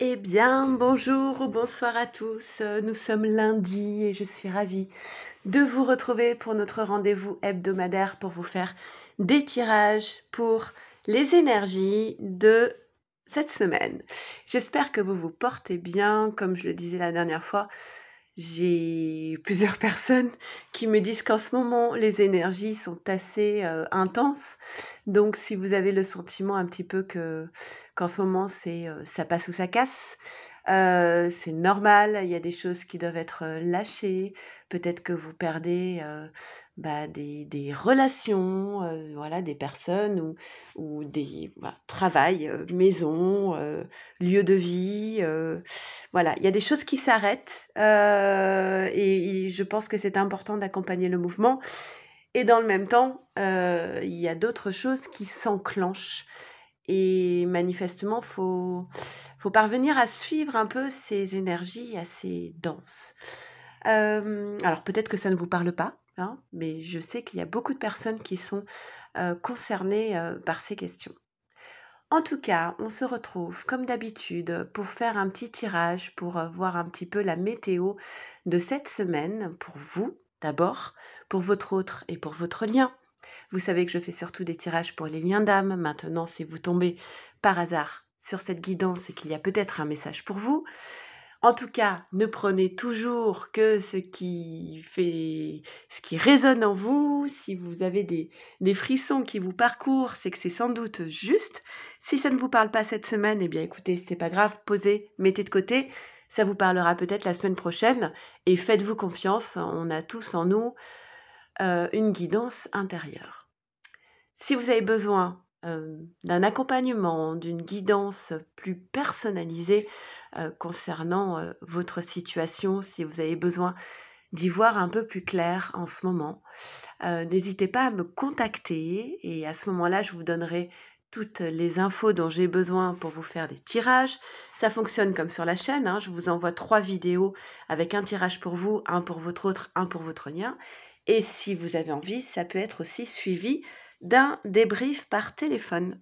Eh bien, bonjour ou bonsoir à tous. Nous sommes lundi et je suis ravie de vous retrouver pour notre rendez-vous hebdomadaire pour vous faire des tirages pour les énergies de cette semaine. J'espère que vous vous portez bien. Comme je le disais la dernière fois, j'ai plusieurs personnes qui me disent qu'en ce moment, les énergies sont assez intenses. Donc, si vous avez le sentiment un petit peu qu'en ce moment, ça passe ou ça casse, c'est normal. Il y a des choses qui doivent être lâchées. Peut-être que vous perdez des relations, voilà, des personnes ou des travail, maison, lieu de vie. Voilà, il y a des choses qui s'arrêtent et je pense que c'est important d'accompagner le mouvement. Et dans le même temps, il y a d'autres choses qui s'enclenchent. Et manifestement, faut parvenir à suivre un peu ces énergies assez denses. Alors peut-être que ça ne vous parle pas, hein, mais je sais qu'il y a beaucoup de personnes qui sont concernées par ces questions. En tout cas, on se retrouve comme d'habitude pour faire un petit tirage, pour voir un petit peu la météo de cette semaine pour vous d'abord, pour votre autre et pour votre lien. Vous savez que je fais surtout des tirages pour les liens d'âme. Maintenant, si vous tombez par hasard sur cette guidance, c'est qu'il y a peut-être un message pour vous. En tout cas, ne prenez toujours que ce qui résonne en vous. Si vous avez des frissons qui vous parcourent, c'est que c'est sans doute juste. Si ça ne vous parle pas cette semaine, eh bien écoutez, c'est pas grave, posez, mettez de côté. Ça vous parlera peut-être la semaine prochaine et faites-vous confiance. On a tous en nous une guidance intérieure. Si vous avez besoin d'un accompagnement, d'une guidance plus personnalisée concernant votre situation, si vous avez besoin d'y voir un peu plus clair en ce moment, n'hésitez pas à me contacter et à ce moment-là, je vous donnerai toutes les infos dont j'ai besoin pour vous faire des tirages. Ça fonctionne comme sur la chaîne, hein, je vous envoie 3 vidéos avec un tirage pour vous, un pour votre autre, un pour votre lien. Et si vous avez envie, ça peut être aussi suivi d'un débrief par téléphone.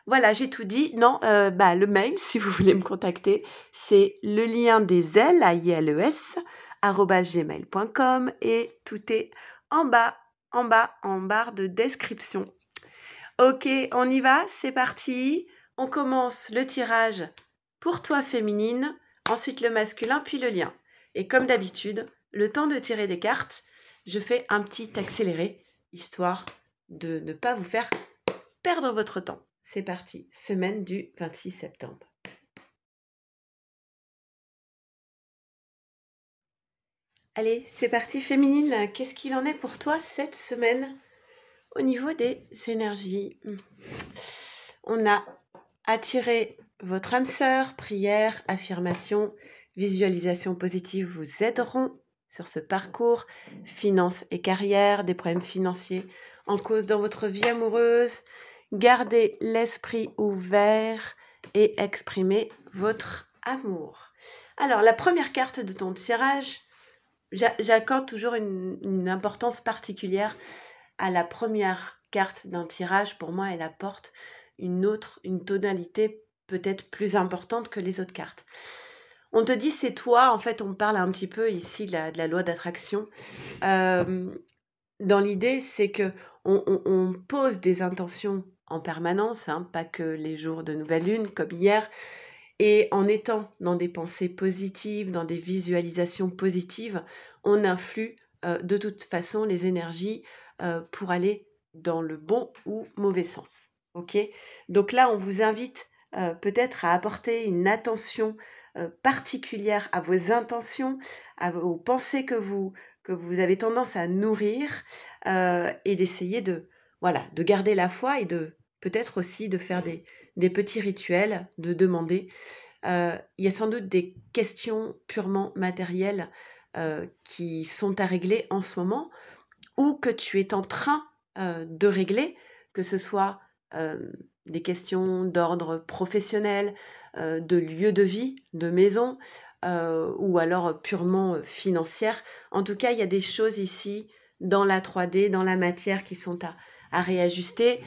Voilà, j'ai tout dit. Non, le mail, si vous voulez me contacter, c'est le lien des ailes, AILES, @gmail.com et tout est en bas, en barre de description. Ok, on y va, c'est parti. On commence le tirage pour toi féminine, ensuite le masculin, puis le lien. Et comme d'habitude, le temps de tirer des cartes, je fais un petit accéléré, histoire de ne pas vous faire perdre votre temps. C'est parti, semaine du 26 septembre. Allez, c'est parti féminine, qu'est-ce qu'il en est pour toi cette semaine au niveau des énergies? On a attiré votre âme sœur, prière, affirmation, visualisation positive vous aideront sur ce parcours, finances et carrière, des problèmes financiers en cause dans votre vie amoureuse. Gardez l'esprit ouvert et exprimez votre amour. Alors, la première carte de ton tirage, j'accorde toujours une importance particulière à la première carte d'un tirage. Pour moi, elle apporte une tonalité peut-être plus importante que les autres cartes. On te dit c'est toi, en fait on parle un petit peu ici de la loi d'attraction. Dans l'idée, c'est que on pose des intentions en permanence, hein, pas que les jours de nouvelle lune comme hier, et en étant dans des pensées positives, dans des visualisations positives, on influe de toute façon les énergies pour aller dans le bon ou mauvais sens. Ok ? Donc là, on vous invite peut-être à apporter une attention particulière à vos intentions, aux pensées que vous avez tendance à nourrir et d'essayer de garder la foi et de peut-être aussi de faire des petits rituels, de demander. Il y a sans doute des questions purement matérielles qui sont à régler en ce moment ou que tu es en train de régler, que ce soit des questions d'ordre professionnel, de lieu de vie, de maison, ou alors purement financière. En tout cas, il y a des choses ici dans la 3D, dans la matière qui sont à réajuster.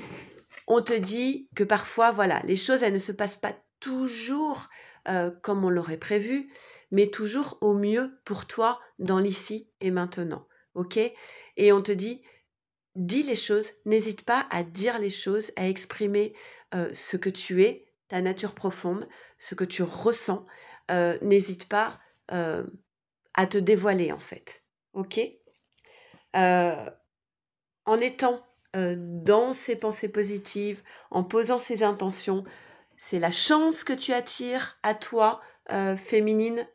On te dit que parfois, voilà, les choses, elles ne se passent pas toujours comme on l'aurait prévu, mais toujours au mieux pour toi dans l'ici et maintenant. Ok? Et on te dit, dis les choses, n'hésite pas à dire les choses, à exprimer ce que tu es, ta nature profonde, ce que tu ressens. N'hésite pas à te dévoiler en fait. Ok? Euh, En étant dans ces pensées positives, en posant ces intentions, c'est la chance que tu attires à toi, féminine.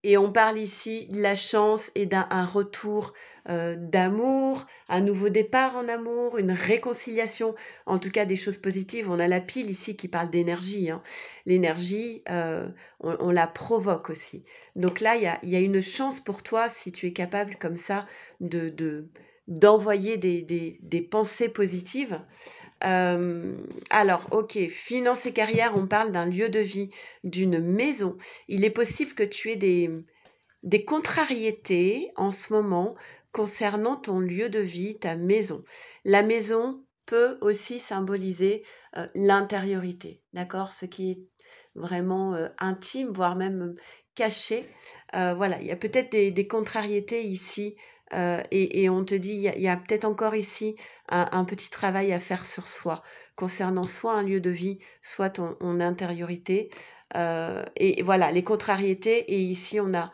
Et on parle ici de la chance et d'un un retour d'amour, un nouveau départ en amour, une réconciliation, en tout cas des choses positives. On a la pile ici qui parle d'énergie. Hein. L'énergie, on la provoque aussi. Donc là, il y a une chance pour toi si tu es capable comme ça d'envoyer des pensées positives. Alors, ok, finance et carrière, on parle d'un lieu de vie, d'une maison. Il est possible que tu aies des contrariétés en ce moment concernant ton lieu de vie, ta maison. La maison peut aussi symboliser l'intériorité, d'accord? Ce qui est vraiment intime, voire même caché. Voilà, il y a peut-être des contrariétés ici et on te dit, il y a peut-être encore ici un petit travail à faire sur soi, concernant soit un lieu de vie, soit ton intériorité. Et voilà, les contrariétés. Et ici, on a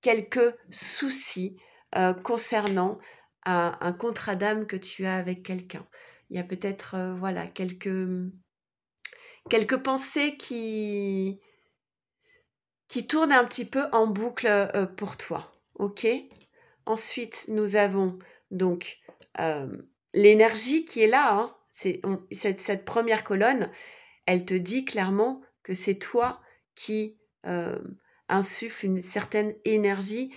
quelques soucis concernant un contrat d'âme que tu as avec quelqu'un. Il y a peut-être voilà, quelques pensées qui tournent un petit peu en boucle pour toi. Ok? Ensuite, nous avons donc euh, l'énergie qui est là. Hein. Cette première colonne, elle te dit clairement que c'est toi qui insuffle une certaine énergie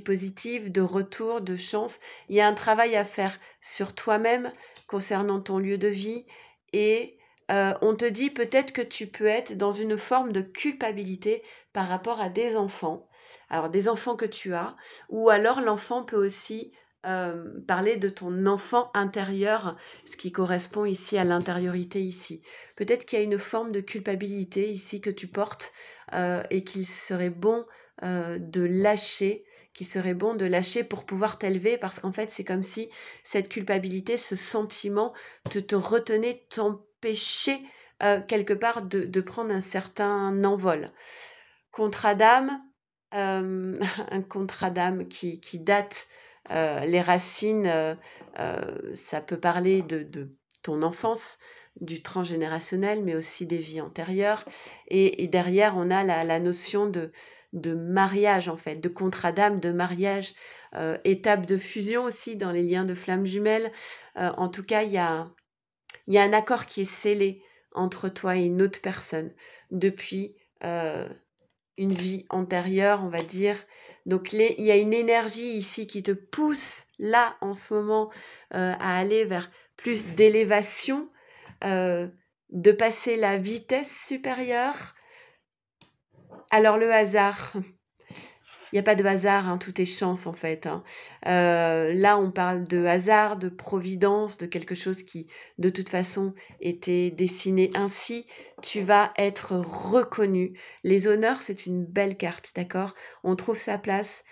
positive, de retour, de chance. Il y a un travail à faire sur toi-même concernant ton lieu de vie et on te dit peut-être que tu peux être dans une forme de culpabilité par rapport à des enfants. Alors des enfants que tu as, ou alors l'enfant peut aussi parler de ton enfant intérieur, ce qui correspond ici à l'intériorité ici. Peut-être qu'il y a une forme de culpabilité ici que tu portes et qu'il serait bon de lâcher, qu'il serait bon de lâcher pour pouvoir t'élever parce qu'en fait c'est comme si cette culpabilité, ce sentiment te retenait, t'empêchait quelque part de prendre un certain envol. Contrat d'âme, un contrat d'âme qui date les racines, ça peut parler de ton enfance, du transgénérationnel, mais aussi des vies antérieures. Et derrière, on a la notion de mariage, en fait, de contrat d'âme, de mariage, étape de fusion aussi dans les liens de flammes jumelles. En tout cas, il y a un accord qui est scellé entre toi et une autre personne depuis une vie antérieure, on va dire. Donc il y a une énergie ici qui te pousse là en ce moment à aller vers plus d'élévation, de passer la vitesse supérieure. Alors le hasard, il n'y a pas de hasard, hein, tout est chance en fait. Hein. Là, on parle de hasard, de providence, de quelque chose qui, de toute façon, était dessiné ainsi. Tu vas être reconnu. Les honneurs, c'est une belle carte, d'accord? On trouve sa place,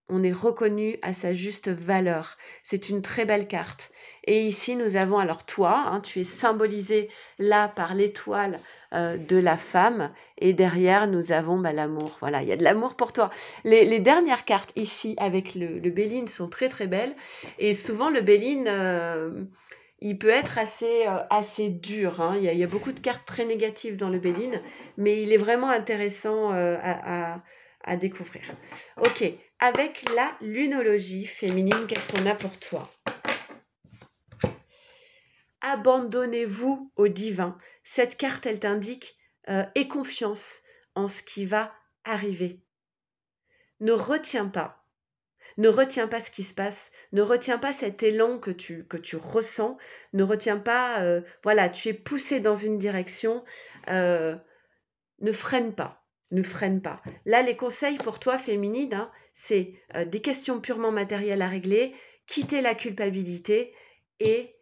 on est reconnu à sa juste valeur. C'est une très belle carte. Et ici, nous avons alors toi, hein, tu es symbolisé là par l'étoile de la femme. Et derrière, nous avons l'amour. Voilà, il y a de l'amour pour toi. Les dernières cartes ici avec le Béline sont très très belles. Et souvent, le Béline, il peut être assez dur. Hein. Il y a beaucoup de cartes très négatives dans le Béline, mais il est vraiment intéressant à découvrir. Ok, avec la lunologie féminine, qu'est-ce qu'on a pour toi? Abandonnez-vous au divin. Cette carte, elle t'indique aie confiance en ce qui va arriver. Ne retiens pas. Ne retiens pas ce qui se passe. Ne retiens pas cet élan que tu ressens. Ne retiens pas, voilà, tu es poussé dans une direction. Ne freine pas. Ne freine pas. Là, les conseils pour toi, féminine, hein, c'est des questions purement matérielles à régler, quitter la culpabilité et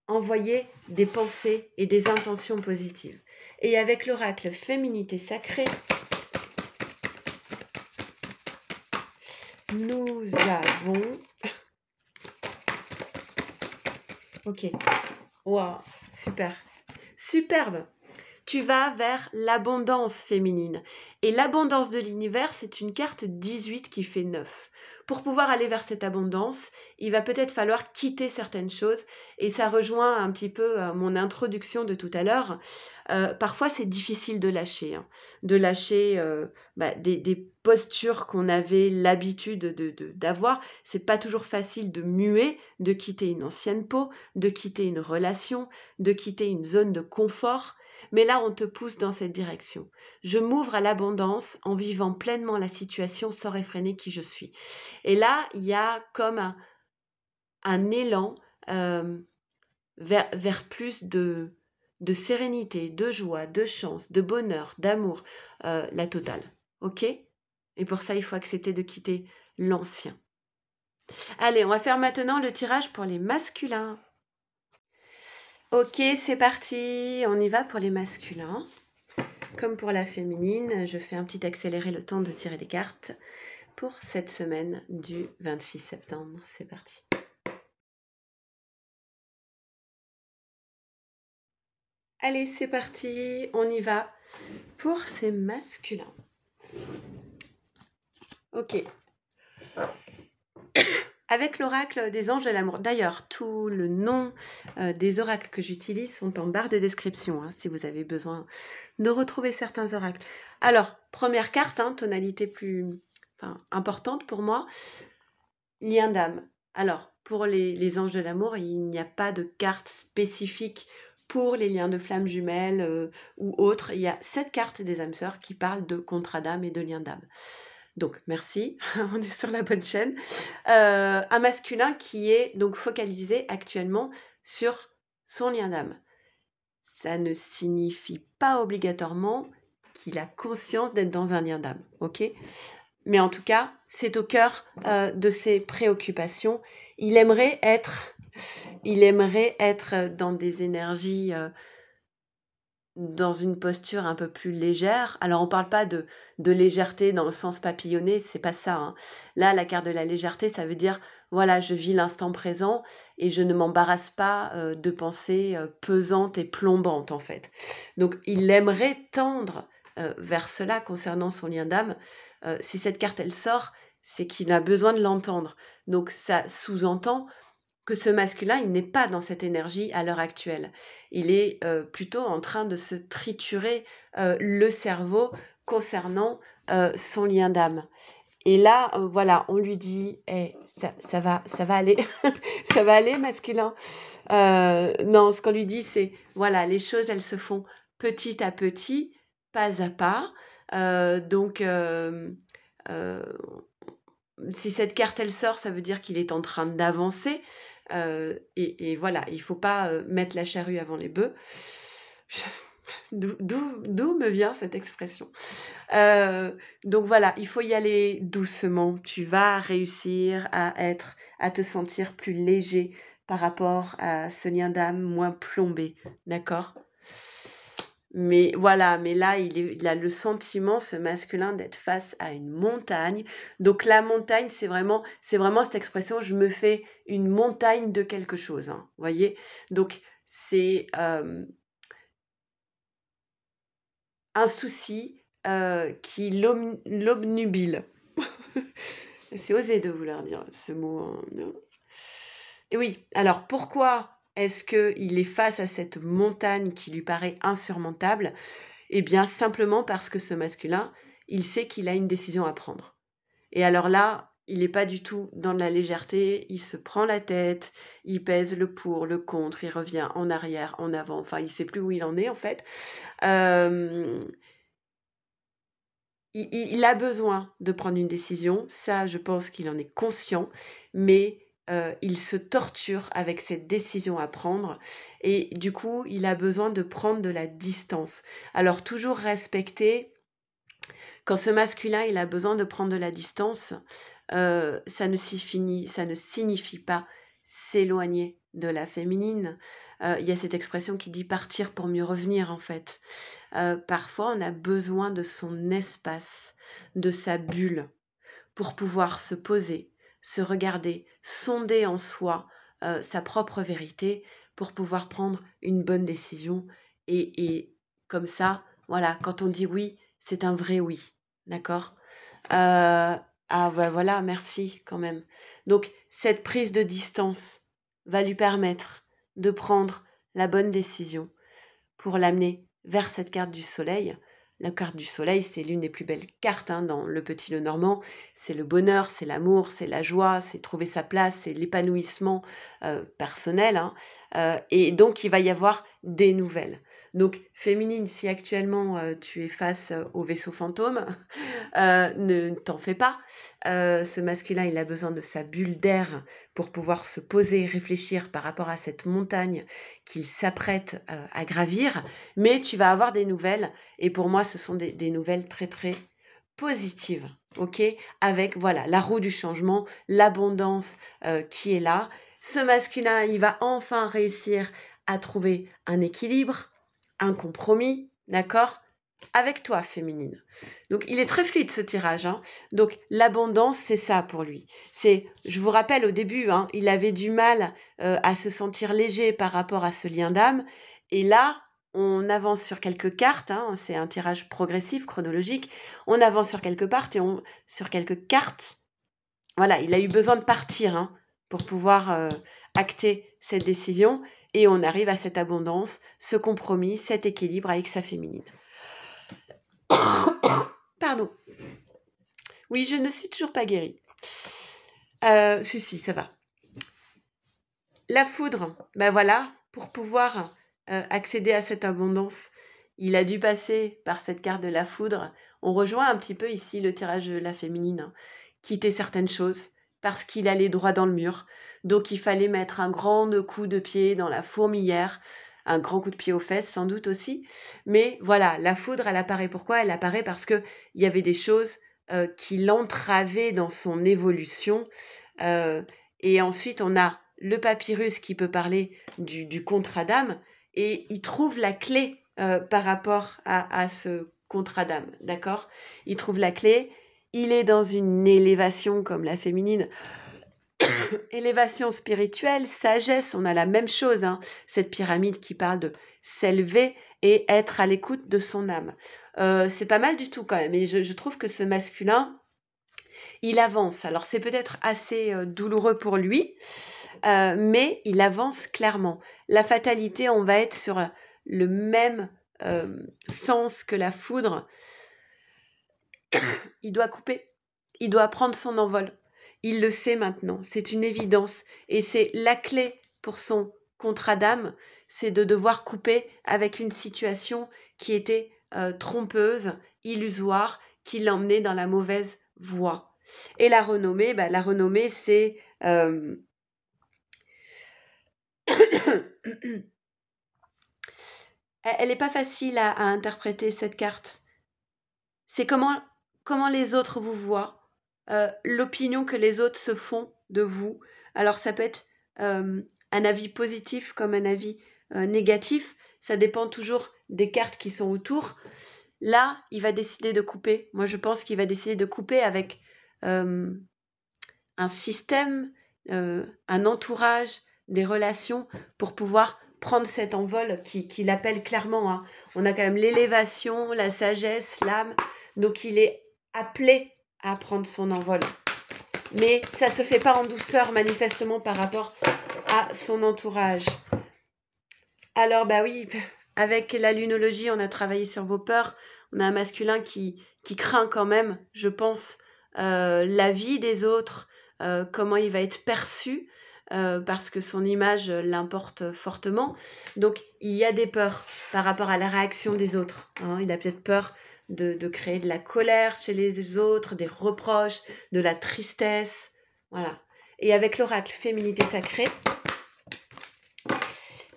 envoyer des pensées et des intentions positives. Et avec l'oracle Féminité Sacrée, nous avons... Ok. Waouh, super. Superbe. Tu vas vers l'abondance féminine. Et l'abondance de l'univers, c'est une carte 18 qui fait 9. Pour pouvoir aller vers cette abondance, il va peut-être falloir quitter certaines choses. Et ça rejoint un petit peu mon introduction de tout à l'heure. Parfois, c'est difficile de lâcher. De lâcher des postures qu'on avait l'habitude d'avoir. C'est pas toujours facile de muer, de quitter une ancienne peau, de quitter une relation, de quitter une zone de confort. Mais là, on te pousse dans cette direction. Je m'ouvre à l'abondance en vivant pleinement la situation sans réfréner qui je suis. Et là, il y a comme un élan vers plus de sérénité, de joie, de chance, de bonheur, d'amour, la totale. Ok? Et pour ça, il faut accepter de quitter l'ancien. Allez, on va faire maintenant le tirage pour les masculins. Ok, c'est parti. On y va pour les masculins. Comme pour la féminine, je fais un petit accéléré le temps de tirer des cartes pour cette semaine du 26 septembre. C'est parti. Allez, c'est parti. On y va pour ces masculins. Ok. Avec l'oracle des anges de l'amour. D'ailleurs, tout le nom des oracles que j'utilise sont en barre de description, si vous avez besoin de retrouver certains oracles. Alors, première carte, tonalité plus importante pour moi, lien d'âme. Alors, pour les anges de l'amour, il n'y a pas de carte spécifique pour les liens de flammes jumelles ou autres. Il y a 7 cartes des âmes sœurs qui parlent de contrat d'âme et de lien d'âme. Donc, merci, on est sur la bonne chaîne. Un masculin qui est donc focalisé actuellement sur son lien d'âme. Ça ne signifie pas obligatoirement qu'il a conscience d'être dans un lien d'âme, ok ? Mais en tout cas, c'est au cœur de ses préoccupations. Il aimerait être dans des énergies... dans une posture un peu plus légère. Alors, on ne parle pas de légèreté dans le sens papillonné, c'est pas ça. Là, la carte de la légèreté, ça veut dire, voilà, je vis l'instant présent et je ne m'embarrasse pas de pensées pesantes et plombantes, en fait. Donc, il aimerait tendre vers cela concernant son lien d'âme. Si cette carte, elle sort, c'est qu'il a besoin de l'entendre. Donc, ça sous-entend que ce masculin, il n'est pas dans cette énergie à l'heure actuelle. Il est plutôt en train de se triturer le cerveau concernant son lien d'âme. Et là, voilà, on lui dit, ça va aller, ça va aller, masculin. Non, ce qu'on lui dit, c'est, voilà, les choses, elles se font petit à petit, pas à pas. Donc, si cette carte, elle sort, ça veut dire qu'il est en train d'avancer. Et voilà, il ne faut pas mettre la charrue avant les bœufs. D'où me vient cette expression. Donc voilà, il faut y aller doucement. Tu vas réussir à te sentir plus léger par rapport à ce lien d'âme moins plombé, d'accord ? Mais voilà, mais là, il a le sentiment, ce masculin, d'être face à une montagne. Donc la montagne, c'est vraiment cette expression, je me fais une montagne de quelque chose, vous voyez ? Donc c'est un souci qui l'obnubile. C'est osé de vouloir dire ce mot. Et oui, alors pourquoi est-ce qu'il est face à cette montagne qui lui paraît insurmontable ? Eh bien, simplement parce que ce masculin, il sait qu'il a une décision à prendre. Et alors là, il n'est pas du tout dans de la légèreté, il se prend la tête, il pèse le pour, le contre, il revient en arrière, en avant, enfin, il ne sait plus où il en est en fait. Il a besoin de prendre une décision, ça, je pense qu'il en est conscient, mais il se torture avec cette décision à prendre et du coup, il a besoin de prendre de la distance. Alors, toujours respecter, quand ce masculin, il a besoin de prendre de la distance, ça ne signifie pas s'éloigner de la féminine. Il y a cette expression qui dit partir pour mieux revenir en fait. Parfois on a besoin de son espace, de sa bulle, pour pouvoir se poser, se regarder, sonder en soi sa propre vérité, pour pouvoir prendre une bonne décision. Et comme ça, voilà, quand on dit oui, c'est un vrai oui. D'accord Ah bah voilà, merci quand même. Donc cette prise de distance va lui permettre de prendre la bonne décision pour l'amener vers cette carte du soleil. La carte du soleil, c'est l'une des plus belles cartes dans le Petit Lenormand. C'est le bonheur, c'est l'amour, c'est la joie, c'est trouver sa place, c'est l'épanouissement personnel. Et donc, il va y avoir des nouvelles. Donc, féminine, si actuellement tu es face au vaisseau fantôme, ne t'en fais pas. Ce masculin, il a besoin de sa bulle d'air pour pouvoir se poser et réfléchir par rapport à cette montagne qu'il s'apprête à gravir. Mais tu vas avoir des nouvelles. Et pour moi, ce sont des nouvelles très, très positives. OK ? Avec, voilà, la roue du changement, l'abondance qui est là. Ce masculin, il va enfin réussir à trouver un équilibre, un compromis, d'accord ? Avec toi, féminine. Donc, il est très fluide ce tirage. Donc, l'abondance, c'est ça pour lui. Je vous rappelle, au début, il avait du mal à se sentir léger par rapport à ce lien d'âme. Et là, on avance sur quelques cartes. C'est un tirage progressif, chronologique. On avance sur quelques cartes sur quelques cartes. Voilà, il a eu besoin de partir pour pouvoir acter cette décision. Et on arrive à cette abondance, ce compromis, cet équilibre avec sa féminine. Pardon. Oui, je ne suis toujours pas guérie. Si, ça va. La foudre, ben voilà, pour pouvoir accéder à cette abondance, il a dû passer par cette carte de la foudre. On rejoint un petit peu ici le tirage de la féminine. Quitter certaines choses parce qu'il allait droit dans le mur. Donc il fallait mettre un grand coup de pied dans la fourmilière, un grand coup de pied aux fesses sans doute aussi. Mais voilà, la foudre, elle apparaît pourquoi ? Elle apparaît parce qu'il y avait des choses qui l'entravaient dans son évolution. Et ensuite, on a le papyrus qui peut parler du contrat d'âme et il trouve la clé par rapport à ce contrat d'âme, d'accord ? Il trouve la clé, il est dans une élévation comme la féminine, élévation spirituelle, sagesse, on a la même chose, cette pyramide qui parle de s'élever et être à l'écoute de son âme. C'est pas mal du tout quand même, et je trouve que ce masculin, il avance. Alors c'est peut-être assez douloureux pour lui, mais il avance clairement. La fatalité, on va être sur le même sens que la foudre. Il doit couper, il doit prendre son envol. Il le sait maintenant, c'est une évidence. Et c'est la clé pour son contrat d'âme, c'est de devoir couper avec une situation qui était trompeuse, illusoire, qui l'emmenait dans la mauvaise voie. Et la renommée, c'est... Elle n'est pas facile à interpréter, cette carte. C'est comment les autres vous voient, l'opinion que les autres se font de vous. Alors ça peut être un avis positif comme un avis négatif. Ça dépend toujours des cartes qui sont autour. Là, il va décider de couper. Moi, je pense qu'il va décider de couper avec un système, un entourage, des relations pour pouvoir prendre cet envol qui l'appelle clairement. On a quand même l'élévation, la sagesse, l'âme. Donc, il est appelé à prendre son envol. Mais ça ne se fait pas en douceur, manifestement, par rapport à son entourage. Alors, oui, avec la lunologie, on a travaillé sur vos peurs. On a un masculin qui craint quand même, je pense, la vie des autres, comment il va être perçu, parce que son image l'importe fortement. Donc, il y a des peurs par rapport à la réaction des autres. Il a peut-être peur de créer de la colère chez les autres, des reproches, de la tristesse. Voilà. Et avec l'oracle Féminité Sacrée,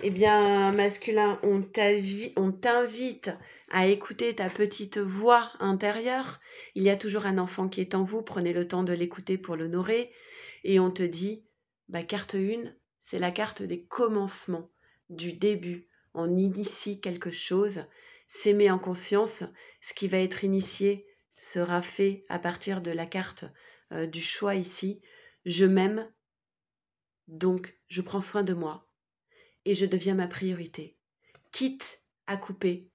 eh bien, masculin, on t'invite à écouter ta petite voix intérieure. Il y a toujours un enfant qui est en vous. Prenez le temps de l'écouter pour l'honorer. Et on te dit, carte 1, c'est la carte des commencements, du début. On initie quelque chose, s'aimer en conscience. Ce qui va être initié sera fait à partir de la carte du choix ici. Je m'aime, donc je prends soin de moi et je deviens ma priorité. Quitte à couper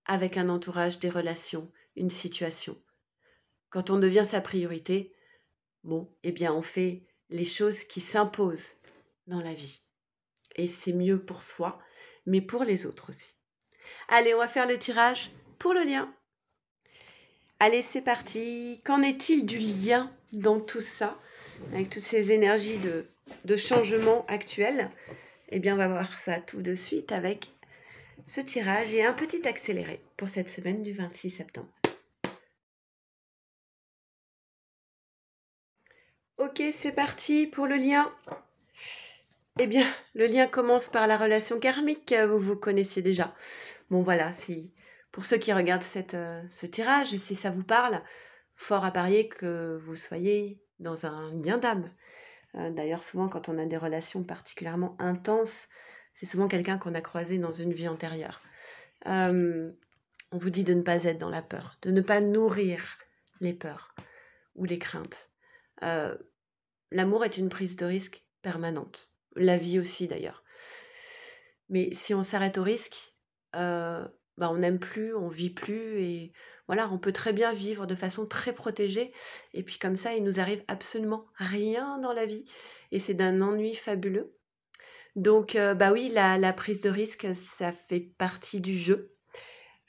avec un entourage, des relations, une situation. Quand on devient sa priorité, bon, eh bien on fait les choses qui s'imposent dans la vie. Et c'est mieux pour soi, mais pour les autres aussi. Allez, on va faire le tirage pour le lien. Allez, c'est parti. Qu'en est-il du lien dans tout ça, avec toutes ces énergies de changement actuel? Eh bien, on va voir ça tout de suite avec ce tirage et un petit accéléré pour cette semaine du 26 septembre. Ok, c'est parti pour le lien. Eh bien, le lien commence par la relation karmique, vous connaissez déjà. Bon voilà, pour ceux qui regardent ce tirage, si ça vous parle, fort à parier que vous soyez dans un lien d'âme. D'ailleurs, souvent quand on a des relations particulièrement intenses, c'est souvent quelqu'un qu'on a croisé dans une vie antérieure. On vous dit de ne pas être dans la peur, de ne pas nourrir les peurs ou les craintes. L'amour est une prise de risque permanente. La vie aussi d'ailleurs. Mais si on s'arrête au risque, on n'aime plus, on vit plus et voilà, on peut très bien vivre de façon très protégée et puis comme ça, il nous arrive absolument rien dans la vie et c'est d'un ennui fabuleux. Donc oui, la prise de risque, ça fait partie du jeu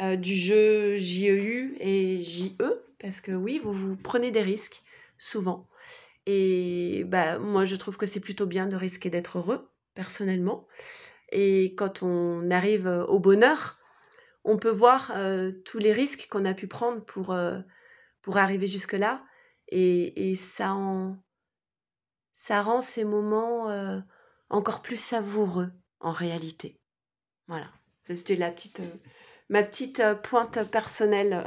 JEU et JE parce que oui, vous prenez des risques souvent. Et moi, je trouve que c'est plutôt bien de risquer d'être heureux, personnellement. Et quand on arrive au bonheur, on peut voir tous les risques qu'on a pu prendre pour arriver jusque-là. Et ça rend ces moments encore plus savoureux, en réalité. Voilà. C'était ma petite pointe personnelle.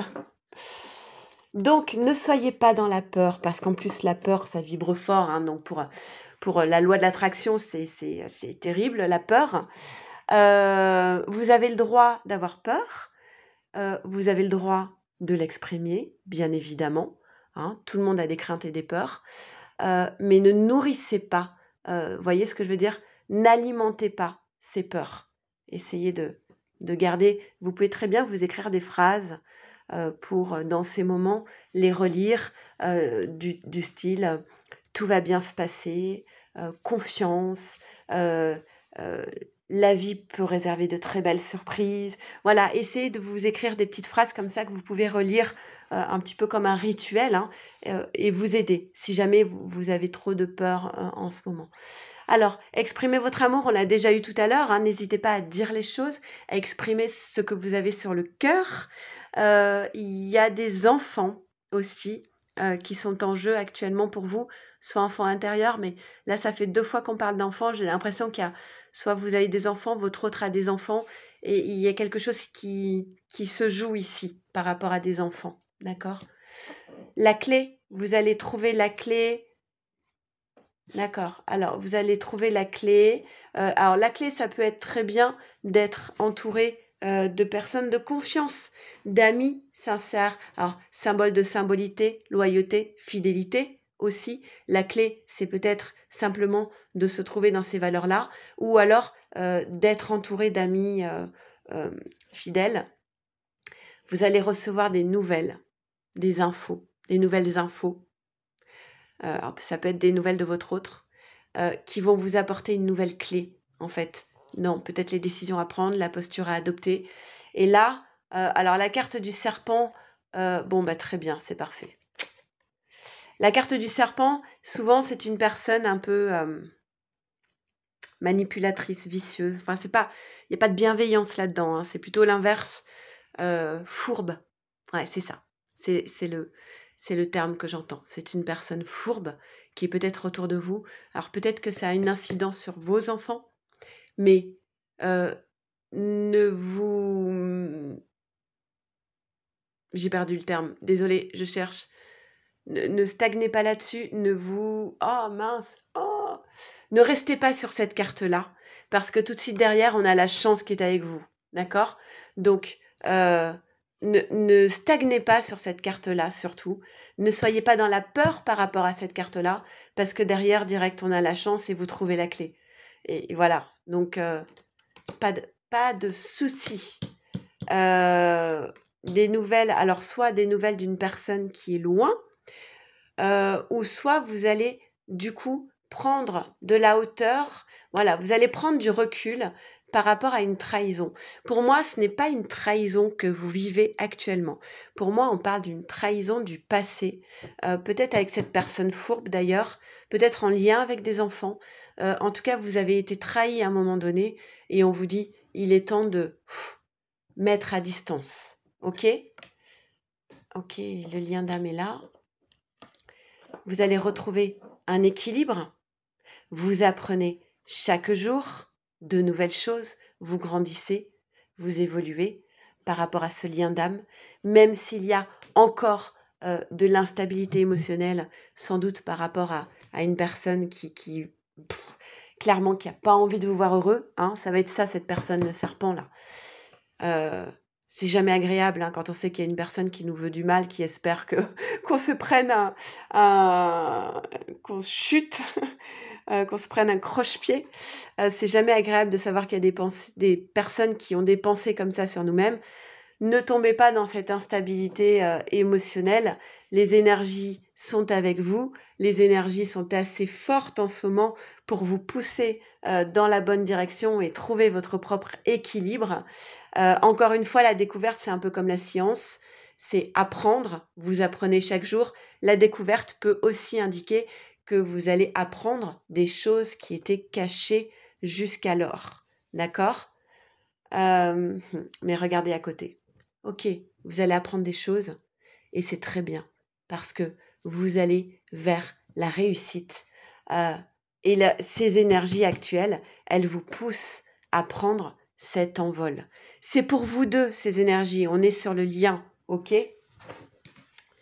Donc, ne soyez pas dans la peur, parce qu'en plus, la peur, ça vibre fort. Hein, donc, pour la loi de l'attraction, c'est terrible, la peur. Vous avez le droit d'avoir peur. Vous avez le droit de l'exprimer, bien évidemment. Hein, tout le monde a des craintes et des peurs. Mais ne nourrissez pas. Voyez ce que je veux dire? N'alimentez pas ces peurs. Essayez de garder. Vous pouvez très bien vous écrire des phrases pour, dans ces moments, les relire du style tout va bien se passer, confiance, la vie peut réserver de très belles surprises. Voilà, essayez de vous écrire des petites phrases comme ça que vous pouvez relire un petit peu comme un rituel hein, et vous aider si jamais vous avez trop de peur en ce moment. Alors, exprimez votre amour, on l'a déjà eu tout à l'heure, hein, n'hésitez pas à dire les choses, à exprimer ce que vous avez sur le cœur. Il y a des enfants aussi qui sont en jeu actuellement pour vous, soit enfants intérieurs, mais là ça fait 2 fois qu'on parle d'enfants, j'ai l'impression qu'il y a soit vous avez des enfants, votre autre a des enfants, et il y a quelque chose qui se joue ici par rapport à des enfants, d'accord? La clé, vous allez trouver la clé. D'accord. Alors, vous allez trouver la clé. Alors, la clé, ça peut être très bien d'être entouré de personnes de confiance, d'amis sincères. Alors, symbole de symbolité, loyauté, fidélité aussi. La clé, c'est peut-être simplement de se trouver dans ces valeurs-là ou alors d'être entouré d'amis fidèles. Vous allez recevoir des nouvelles, des nouvelles infos. Ça peut être des nouvelles de votre autre qui vont vous apporter une nouvelle clé, en fait. Non, peut-être les décisions à prendre, la posture à adopter. Et là, alors la carte du serpent, très bien, c'est parfait. La carte du serpent, souvent, c'est une personne un peu manipulatrice, vicieuse. Enfin, il n'y a pas de bienveillance là-dedans. Hein. C'est plutôt l'inverse, fourbe. Ouais, c'est ça. C'est le terme que j'entends. C'est une personne fourbe qui est peut-être autour de vous. Alors peut-être que ça a une incidence sur vos enfants, mais ne vous... J'ai perdu le terme. Désolée, je cherche. Ne stagnez pas là-dessus. Ne vous... Oh mince. Oh Ne restez pas sur cette carte-là, parce que tout de suite derrière, on a la chance qui est avec vous. D'accord? Donc, ne stagnez pas sur cette carte-là, surtout. Ne soyez pas dans la peur par rapport à cette carte-là, parce que derrière, direct, on a la chance et vous trouvez la clé. Et voilà. Donc, pas de soucis. Des nouvelles, alors soit des nouvelles d'une personne qui est loin, ou soit vous allez du coup prendre de la hauteur, voilà, vous allez prendre du recul par rapport à une trahison. Pour moi, ce n'est pas une trahison que vous vivez actuellement. Pour moi, on parle d'une trahison du passé, peut-être avec cette personne fourbe d'ailleurs, peut-être en lien avec des enfants. En tout cas, vous avez été trahi à un moment donné et on vous dit, il est temps de mettre à distance. Ok? Ok, le lien d'âme est là. Vous allez retrouver un équilibre. Vous apprenez chaque jour de nouvelles choses. Vous grandissez, vous évoluez par rapport à ce lien d'âme. Même s'il y a encore de l'instabilité émotionnelle, sans doute par rapport à une personne clairement, qui n'a pas envie de vous voir heureux. Hein, ça va être ça, cette personne, le serpent, là. C'est jamais agréable hein, quand on sait qu'il y a une personne qui nous veut du mal, qui espère que qu'on se prenne qu'on chute, qu'on se prenne un croche-pied. C'est jamais agréable de savoir qu'il y a des personnes qui ont des pensées comme ça sur nous-mêmes. Ne tombez pas dans cette instabilité émotionnelle. Les énergies sont avec vous. Les énergies sont assez fortes en ce moment pour vous pousser dans la bonne direction et trouver votre propre équilibre. Encore une fois, la découverte, c'est un peu comme la science. C'est apprendre. Vous apprenez chaque jour. La découverte peut aussi indiquer que vous allez apprendre des choses qui étaient cachées jusqu'alors. D'accord ? Mais regardez à côté. Ok, vous allez apprendre des choses et c'est très bien parce que vous allez vers la réussite. Ces énergies actuelles, elles vous poussent à prendre cet envol. C'est pour vous deux, ces énergies. On est sur le lien, ok?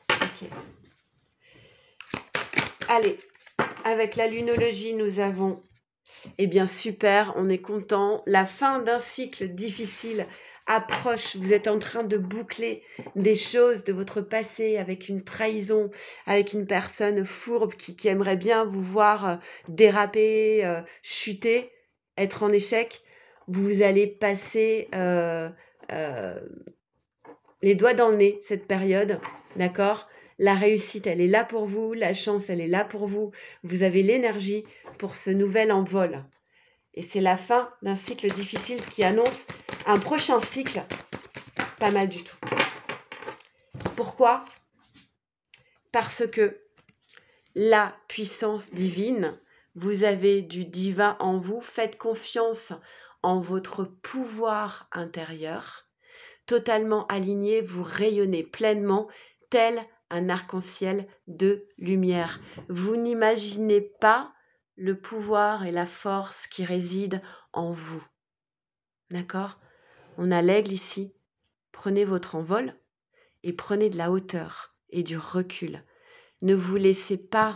Ok. Allez, avec la lunologie, nous avons... Eh bien, super, on est content. La fin d'un cycle difficile approche. Vous êtes en train de boucler des choses de votre passé avec une trahison, avec une personne fourbe qui aimerait bien vous voir déraper, chuter, être en échec. Vous allez passer les doigts dans le nez cette période, d'accord ? La réussite, elle est là pour vous. La chance, elle est là pour vous. Vous avez l'énergie pour ce nouvel envol. Et c'est la fin d'un cycle difficile qui annonce un prochain cycle pas mal du tout. Pourquoi ? Parce que la puissance divine, vous avez du divin en vous. Faites confiance en votre pouvoir intérieur. Totalement aligné, vous rayonnez pleinement tel un arc-en-ciel de lumière. Vous n'imaginez pas le pouvoir et la force qui résident en vous. D'accord ? On a l'aigle ici. Prenez votre envol et prenez de la hauteur et du recul. Ne vous laissez pas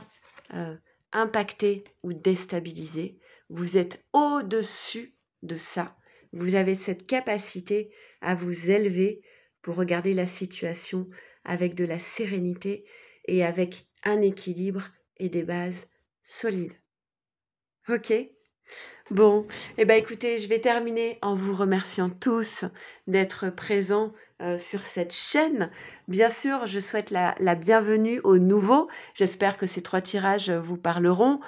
impacter ou déstabiliser. Vous êtes au-dessus de ça. Vous avez cette capacité à vous élever pour regarder la situation avec de la sérénité et avec un équilibre et des bases solides. Ok ? Bon, eh ben écoutez, je vais terminer en vous remerciant tous d'être présents sur cette chaîne. Bien sûr, je souhaite la bienvenue aux nouveaux. J'espère que ces 3 tirages vous parleront.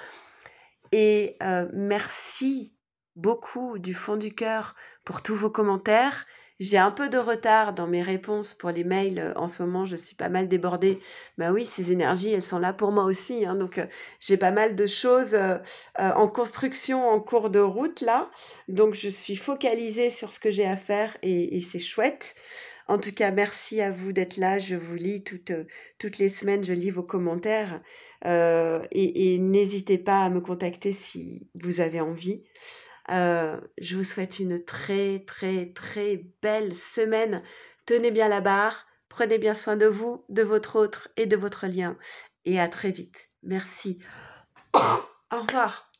Et merci beaucoup du fond du cœur pour tous vos commentaires. J'ai un peu de retard dans mes réponses pour les mails. En ce moment, je suis pas mal débordée. Bah oui, ces énergies, elles sont là pour moi aussi. Hein, donc, j'ai pas mal de choses en construction, en cours de route, là. Donc, je suis focalisée sur ce que j'ai à faire et c'est chouette. En tout cas, merci à vous d'être là. Je vous lis toutes les semaines, je lis vos commentaires. Et n'hésitez pas à me contacter si vous avez envie. Je vous souhaite une très très très belle semaine. Tenez bien la barre, prenez bien soin de vous, de votre autre et de votre lien. Et à très vite. Merci. Au revoir.